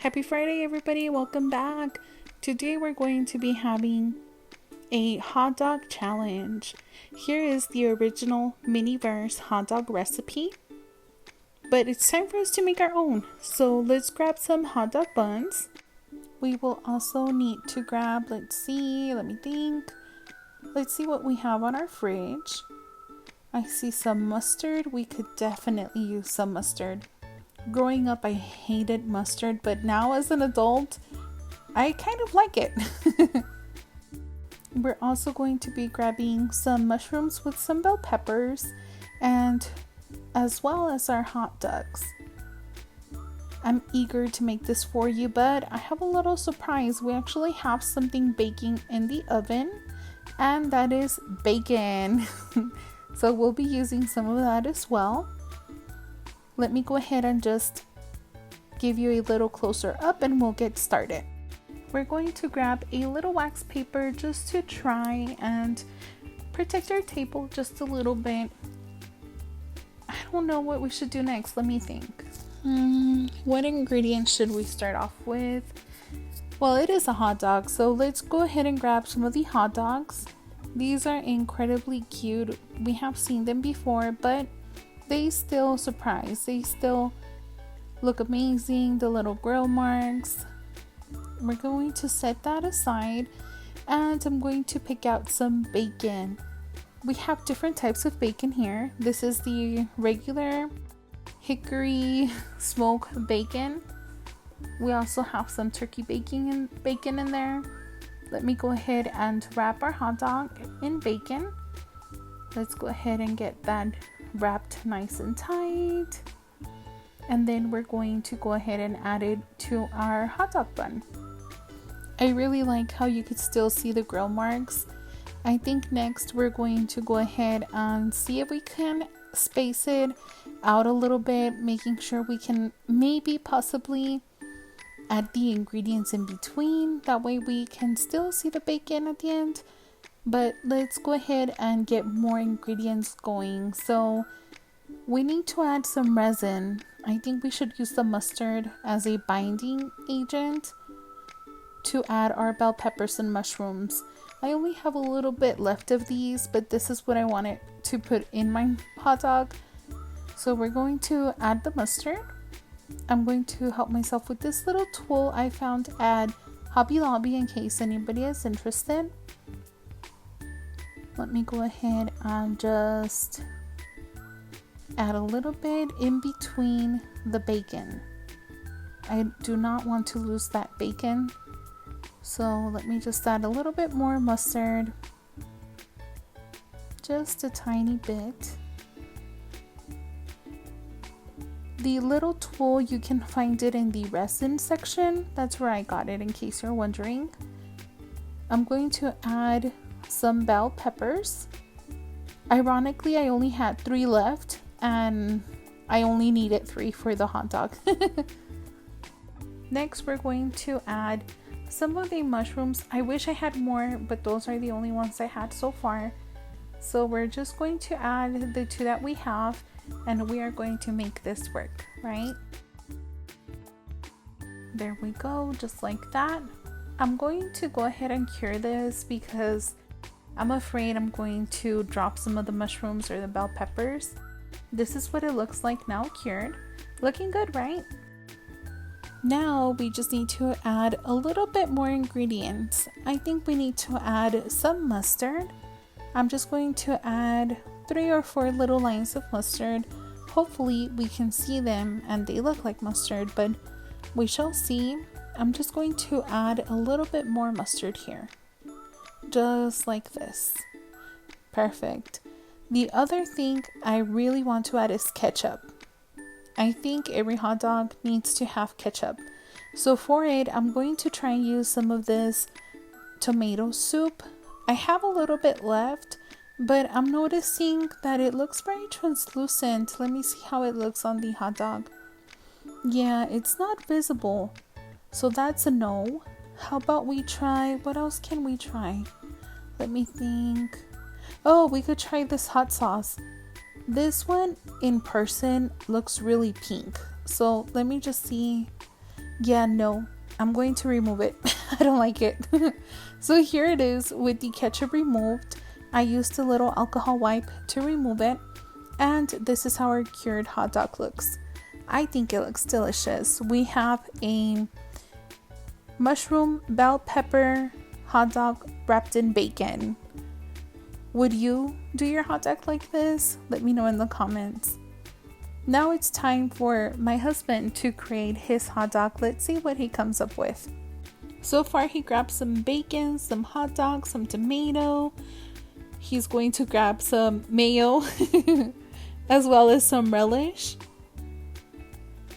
Happy Friday, everybody. Welcome back. Today we're going to be having a hot dog challenge. Here is the original mini-verse hot dog recipe, but it's time for us to make our own. So let's grab some hot dog buns. We will also need to grab, let's see what we have on our fridge. I see some mustard. We could definitely use some mustard. Growing up, I hated mustard, but now as an adult, I kind of like it. We're also going to be grabbing some mushrooms with some bell peppers, and as well as our hot dogs. I'm eager to make this for you, but I have a little surprise. We actually have something baking in the oven, and that is bacon. So we'll be using some of that as well. Let me go ahead and just give you a little closer up and we'll get started. We're going to grab a little wax paper just to try and protect our table just a little bit. I don't know what we should do next. Let me think. What ingredients should we start off with? Well, it is a hot dog, so let's go ahead and grab some of the hot dogs. These are incredibly cute. We have seen them before, but they still surprise. They still look amazing. The little grill marks. We're going to set that aside, and I'm going to pick out some bacon. We have different types of bacon here. This is the regular hickory smoke bacon. We also have some turkey bacon in there. Let me go ahead and wrap our hot dog in bacon. Let's go ahead and get that wrapped nice and tight, and then we're going to go ahead and add it to our hot dog bun. I really like how you could still see the grill marks. I think next we're going to go ahead and see if we can space it out a little bit, making sure we can maybe possibly add the ingredients in between. That way we can still see the bacon at the end. But let's go ahead and get more ingredients going. So we need to add some resin. I think we should use the mustard as a binding agent to add our bell peppers and mushrooms. I only have a little bit left of these, but this is what I wanted to put in my hot dog. So we're going to add the mustard. I'm going to help myself with this little tool I found at Hobby Lobby in case anybody is interested. Let me go ahead and just add a little bit in between the bacon. I do not want to lose that bacon. So let me just add a little bit more mustard. Just a tiny bit. The little tool, you can find it in the resin section. That's where I got it in case you're wondering. I'm going to add some bell peppers. Ironically, I only had 3 left and I only needed 3 for the hot dog. Next, we're going to add some of the mushrooms. I wish I had more, but those are the only ones I had so far. So we're just going to add the 2 that we have, and we are going to make this work, right? There we go, just like that. I'm going to go ahead and cure this because I'm afraid I'm going to drop some of the mushrooms or the bell peppers. This is what it looks like now cured. Looking good, right? Now we just need to add a little bit more ingredients. I think we need to add some mustard. I'm just going to add 3 or 4 little lines of mustard. Hopefully we can see them and they look like mustard, but we shall see. I'm just going to add a little bit more mustard here. Just like this. Perfect. The other thing I really want to add is ketchup. I think every hot dog needs to have ketchup. So for it, I'm going to try and use some of this tomato soup. I have a little bit left, but I'm noticing that it looks very translucent. Let me see how it looks on the hot dog. Yeah, it's not visible. So that's a no. How about we try, what else can we try? Let me think. Oh, we could try this hot sauce. This one in person looks really pink. So let me just see Yeah, no, I'm going to remove it. I don't like it. So here it is with the ketchup removed. I used a little alcohol wipe to remove it. And this is how our cured hot dog looks. I think it looks delicious. We have a mushroom bell pepper hot dog wrapped in bacon. Would you do your hot dog like this? Let me know in the comments. Now it's time for my husband to create his hot dog. Let's see what he comes up with. So far he grabbed some bacon, some hot dog, some tomato. He's going to grab some mayo as well as some relish.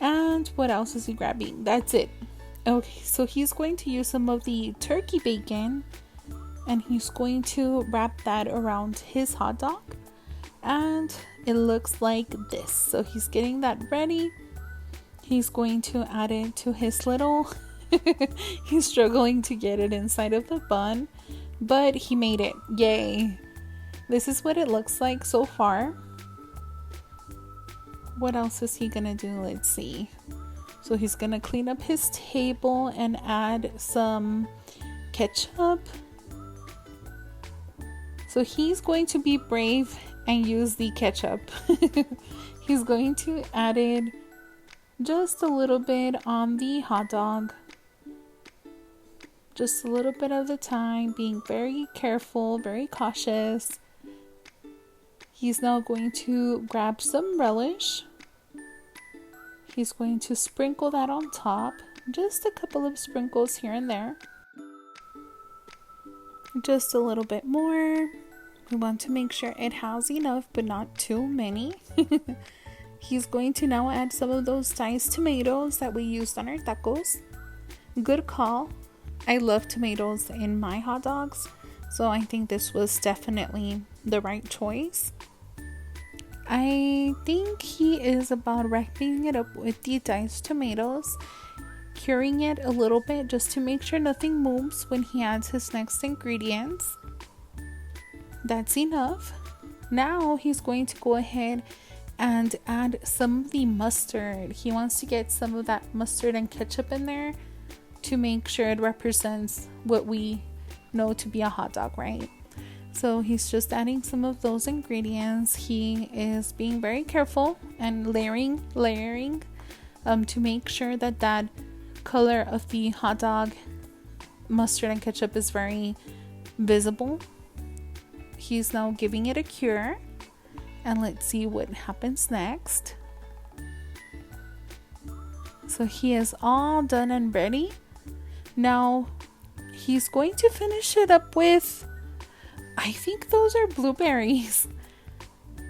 And what else is he grabbing? That's it. Okay, so he's going to use some of the turkey bacon and he's going to wrap that around his hot dog. And it looks like this. So he's getting that ready. He's going to add it to his little he's struggling to get it inside of the bun, but he made it. Yay. This is what it looks like so far. What else is he gonna do? Let's see. So he's gonna clean up his table and add some ketchup. So he's going to be brave and use the ketchup. He's going to add it just a little bit on the hot dog. Just a little bit at a time, being very careful, very cautious. He's now going to grab some relish. He's going to sprinkle that on top. Just a couple of sprinkles here and there. Just a little bit more. We want to make sure it has enough, but not too many. He's going to now add some of those diced tomatoes that we used on our tacos. Good call. I love tomatoes in my hot dogs, so I think this was definitely the right choice. I think he is about wrapping it up with the diced tomatoes, curing it a little bit just to make sure nothing moves when he adds his next ingredients. That's enough. Now he's going to go ahead and add some of the mustard. He wants to get some of that mustard and ketchup in there to make sure it represents what we know to be a hot dog, right? So he's just adding some of those ingredients. He is being very careful and layering to make sure that that color of the hot dog mustard and ketchup is very visible. He's now giving it a cure, and let's see what happens next. So he is all done and ready. Now he's going to finish it up with, I think those are blueberries.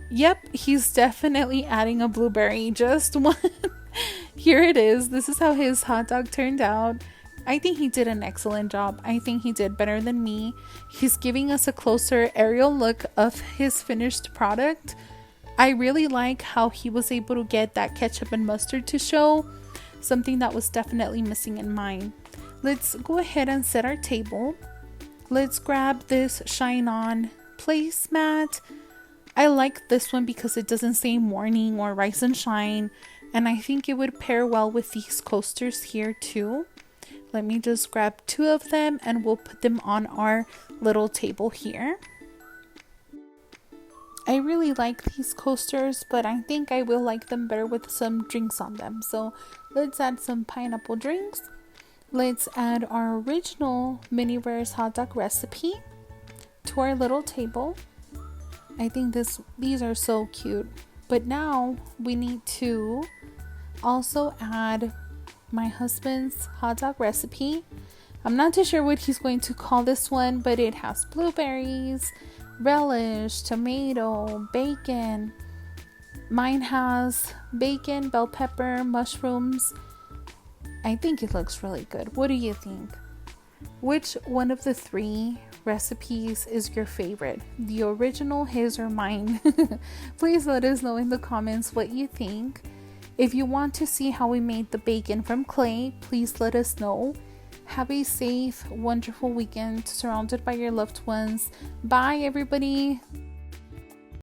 Yep, he's definitely adding a blueberry, just one. Here it is. This is how his hot dog turned out. I think he did an excellent job. I think he did better than me. He's giving us a closer aerial look of his finished product. I really like how he was able to get that ketchup and mustard to show, something that was definitely missing in mine. Let's go ahead and set our table. Let's grab this Shine On placemat. I like this one because it doesn't say morning or rise and shine, and I think it would pair well with these coasters here too. Let me just grab 2 of them and we'll put them on our little table here. I really like these coasters, but I think I will like them better with some drinks on them. So let's add some pineapple drinks. Let's add our original Mini Rares hot dog recipe to our little table. I think these are so cute. But now we need to also add my husband's hot dog recipe. I'm not too sure what he's going to call this one, but it has blueberries, relish, tomato, bacon. Mine has bacon, bell pepper, mushrooms. I think it looks really good. What do you think? Which one of the 3 recipes is your favorite? The original, his, or mine? Please let us know in the comments what you think. If you want to see how we made the bacon from clay, please let us know. Have a safe, wonderful weekend surrounded by your loved ones. Bye, everybody.